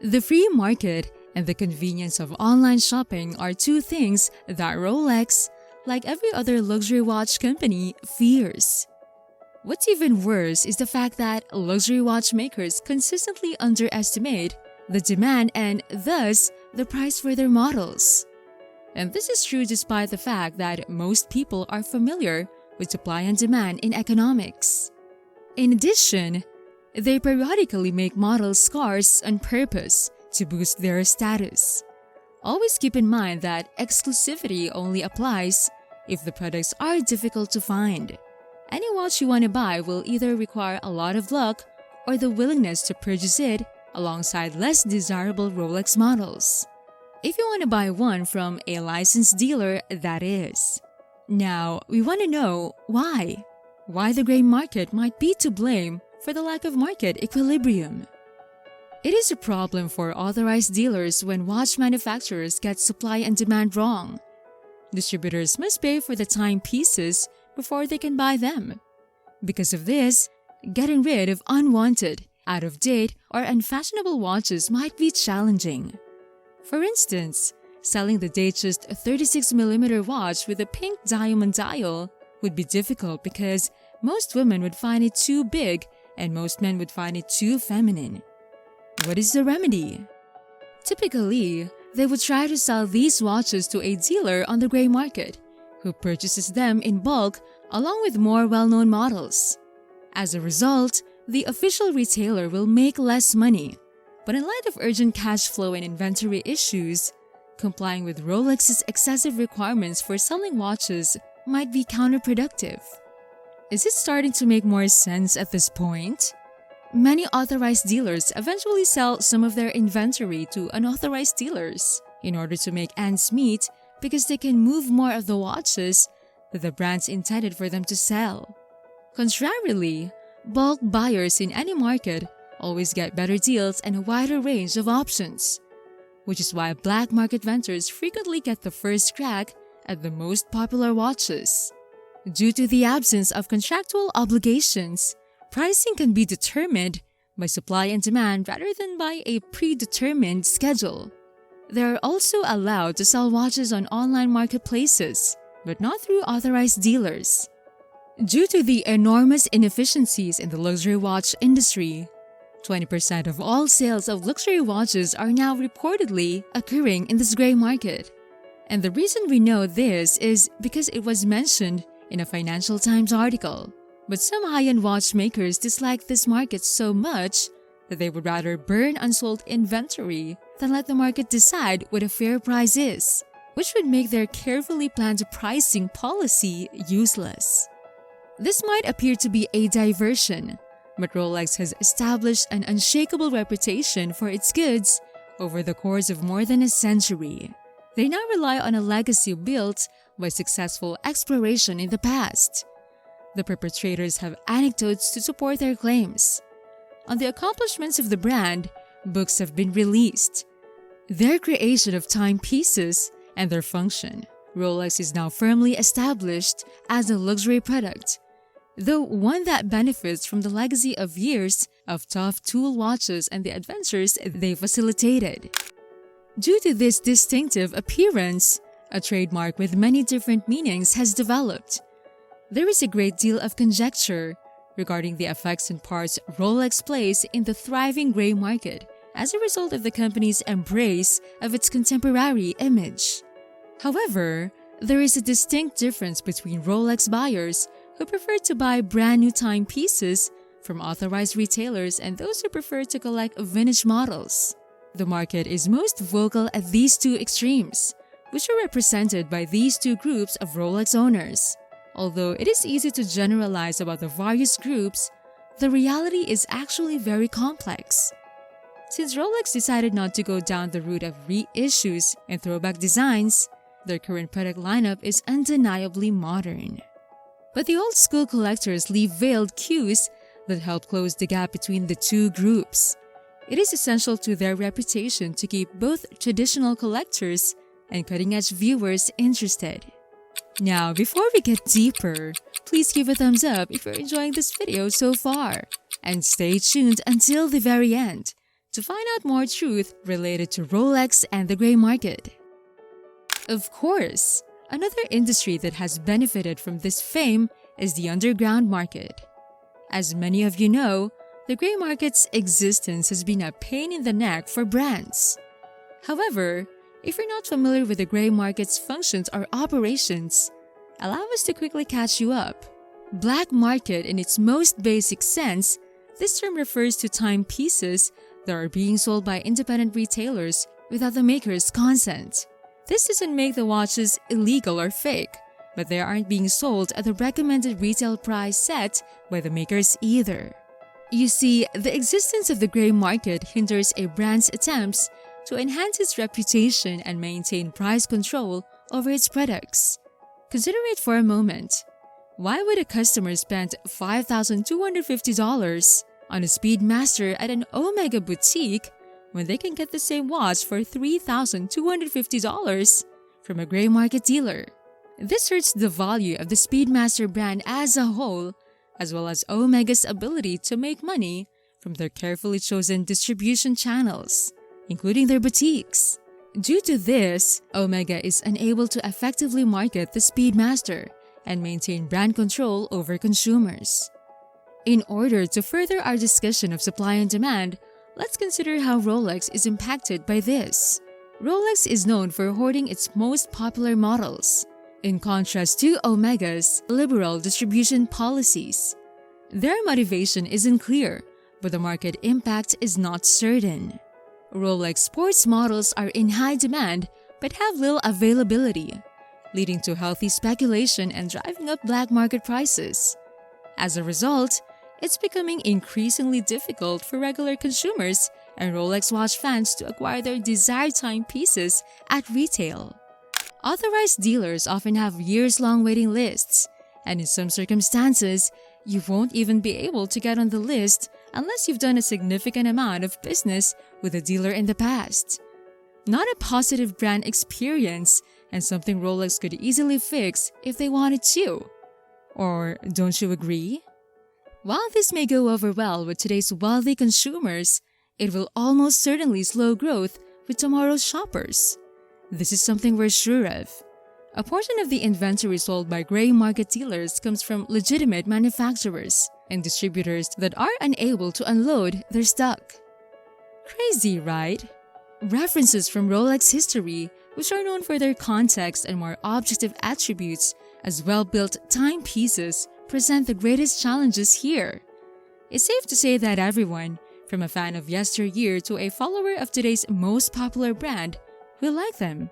The free market and the convenience of online shopping are two things that Rolex, like every other luxury watch company, fears. What's even worse is the fact that luxury watchmakers consistently underestimate the demand and thus the price for their models. And this is true despite the fact that most people are familiar with supply and demand in economics. In addition, they periodically make models scarce on purpose to boost their status. Always keep in mind that exclusivity only applies if the products are difficult to find. Any watch you want to buy will either require a lot of luck or the willingness to purchase it alongside less desirable Rolex models. If you want to buy one from a licensed dealer, that is. Now, we want to know why. Why the gray market might be to blame for the lack of market equilibrium. It is a problem for authorized dealers when watch manufacturers get supply and demand wrong. Distributors must pay for the timepieces before they can buy them. Because of this, getting rid of unwanted, out-of-date, or unfashionable watches might be challenging. For instance, selling the datejust 36mm watch with a pink diamond dial would be difficult because most women would find it too big and most men would find it too feminine. What is the remedy? Typically, they would try to sell these watches to a dealer on the gray market, who purchases them in bulk along with more well-known models. As a result, the official retailer will make less money. But in light of urgent cash flow and inventory issues, complying with Rolex's excessive requirements for selling watches might be counterproductive. Is it starting to make more sense at this point? Many authorized dealers eventually sell some of their inventory to unauthorized dealers in order to make ends meet because they can move more of the watches that the brands intended for them to sell. Contrarily, bulk buyers in any market always get better deals and a wider range of options, which is why black market vendors frequently get the first crack at the most popular watches. Due to the absence of contractual obligations, pricing can be determined by supply and demand rather than by a predetermined schedule. They are also allowed to sell watches on online marketplaces, but not through authorized dealers. Due to the enormous inefficiencies in the luxury watch industry, 20% of all sales of luxury watches are now reportedly occurring in this gray market. And the reason we know this is because it was mentioned in a Financial Times article. But some high-end watchmakers dislike this market so much that they would rather burn unsold inventory than let the market decide what a fair price is, which would make their carefully planned pricing policy useless. This might appear to be a diversion, but Rolex has established an unshakable reputation for its goods over the course of more than a century. They now rely on a legacy built by successful exploration in the past. The perpetrators have anecdotes to support their claims. On the accomplishments of the brand, books have been released. Their creation of timepieces and their function, Rolex is now firmly established as a luxury product, though one that benefits from the legacy of years of tough tool watches and the adventures they facilitated. Due to this distinctive appearance, a trademark with many different meanings has developed. There is a great deal of conjecture regarding the effects and parts Rolex plays in the thriving gray market as a result of the company's embrace of its contemporary image. However, there is a distinct difference between Rolex buyers who prefer to buy brand new timepieces from authorized retailers and those who prefer to collect vintage models. The market is most vocal at these two extremes, which are represented by these two groups of Rolex owners. Although it is easy to generalize about the various groups, the reality is actually very complex. Since Rolex decided not to go down the route of reissues and throwback designs, their current product lineup is undeniably modern. But the old-school collectors leave veiled cues that help close the gap between the two groups. It is essential to their reputation to keep both traditional collectors and cutting-edge viewers interested. Now, before we get deeper, please give a thumbs up if you're enjoying this video so far, and stay tuned until the very end to find out more truth related to Rolex and the gray market. Of course, another industry that has benefited from this fame is the underground market. As many of you know, the gray market's existence has been a pain in the neck for brands. However, if you're not familiar with the gray market's functions or operations, allow us to quickly catch you up. Black market in its most basic sense, this term refers to timepieces that are being sold by independent retailers without the maker's consent. This doesn't make the watches illegal or fake, but they aren't being sold at the recommended retail price set by the makers either. You see, the existence of the gray market hinders a brand's attempts to enhance its reputation and maintain price control over its products. Consider it for a moment. Why would a customer spend $5,250 on a Speedmaster at an Omega boutique when they can get the same watch for $3,250 from a gray market dealer? This hurts the value of the Speedmaster brand as a whole, as well as Omega's ability to make money from their carefully chosen distribution channels, including their boutiques. Due to this, Omega is unable to effectively market the Speedmaster and maintain brand control over consumers. In order to further our discussion of supply and demand, let's consider how Rolex is impacted by this. Rolex is known for hoarding its most popular models, in contrast to Omega's liberal distribution policies. Their motivation isn't clear, but the market impact is not certain. Rolex sports models are in high demand but have little availability, leading to healthy speculation and driving up black market prices. As a result, it's becoming increasingly difficult for regular consumers and Rolex watch fans to acquire their desired timepieces at retail. Authorized dealers often have years-long waiting lists, and in some circumstances, you won't even be able to get on the list unless you've done a significant amount of business with a dealer in the past. Not a positive brand experience, and something Rolex could easily fix if they wanted to. Or don't you agree? While this may go over well with today's wealthy consumers, it will almost certainly slow growth with tomorrow's shoppers. This is something we're sure of. A portion of the inventory sold by gray market dealers comes from legitimate manufacturers and distributors that are unable to unload their stock. Crazy, right? References from Rolex history, which are known for their context and more objective attributes as well-built timepieces, present the greatest challenges here. It's safe to say that everyone, from a fan of yesteryear to a follower of today's most popular brand, will like them.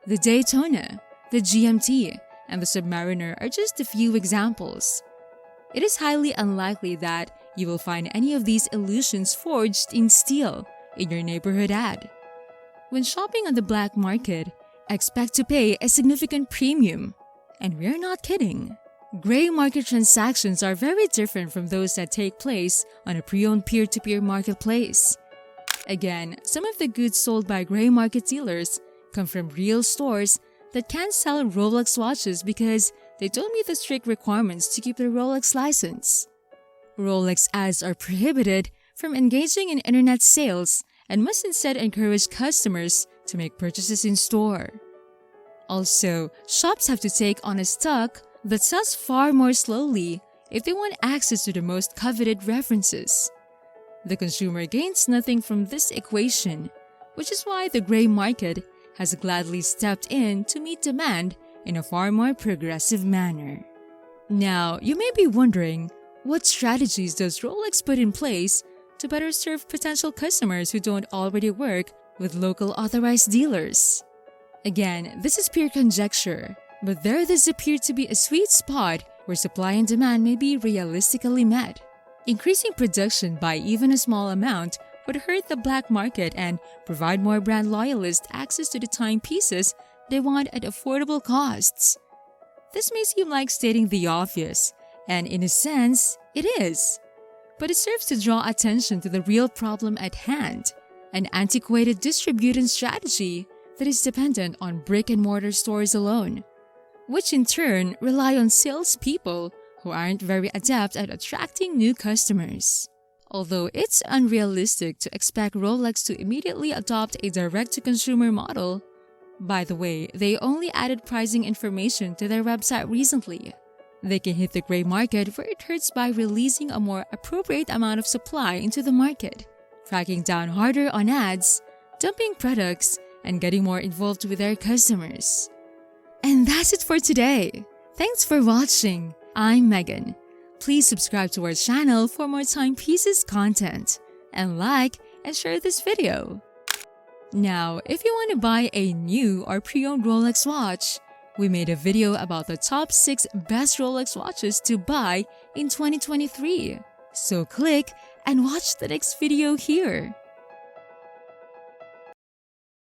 The Daytona, the GMT, and the Submariner are just a few examples. It is highly unlikely that you will find any of these illusions forged in steel in your neighborhood ad. When shopping on the black market, expect to pay a significant premium. And we're not kidding. Gray market transactions are very different from those that take place on a pre-owned peer-to-peer marketplace. Again, some of the goods sold by gray market dealers come from real stores that can't sell Rolex watches because they don't meet the strict requirements to keep their Rolex license. Rolex ads are prohibited from engaging in internet sales and must instead encourage customers to make purchases in store. Also, shops have to take on a stock that sells far more slowly if they want access to the most coveted references. The consumer gains nothing from this equation, which is why the gray market has gladly stepped in to meet demand in a far more progressive manner. Now, you may be wondering, what strategies does Rolex put in place to better serve potential customers who don't already work with local authorized dealers? Again, this is pure conjecture, but there does appear to be a sweet spot where supply and demand may be realistically met. Increasing production by even a small amount would hurt the black market and provide more brand loyalists access to the timepieces they want at affordable costs. This may seem like stating the obvious, and in a sense, it is. But it serves to draw attention to the real problem at hand, an antiquated distribution strategy that is dependent on brick-and-mortar stores alone, which in turn rely on salespeople who aren't very adept at attracting new customers. Although it's unrealistic to expect Rolex to immediately adopt a direct-to-consumer model. By the way, they only added pricing information to their website recently. They can hit the gray market where it hurts by releasing a more appropriate amount of supply into the market, cracking down harder on ads, dumping products, and getting more involved with their customers. And that's it for today. Thanks for watching. I'm Megan. Please subscribe to our channel for more timepieces content, and like and share this video. Now, if you want to buy a new or pre-owned Rolex watch, we made a video about the top 6 best Rolex watches to buy in 2023. So click and watch the next video here.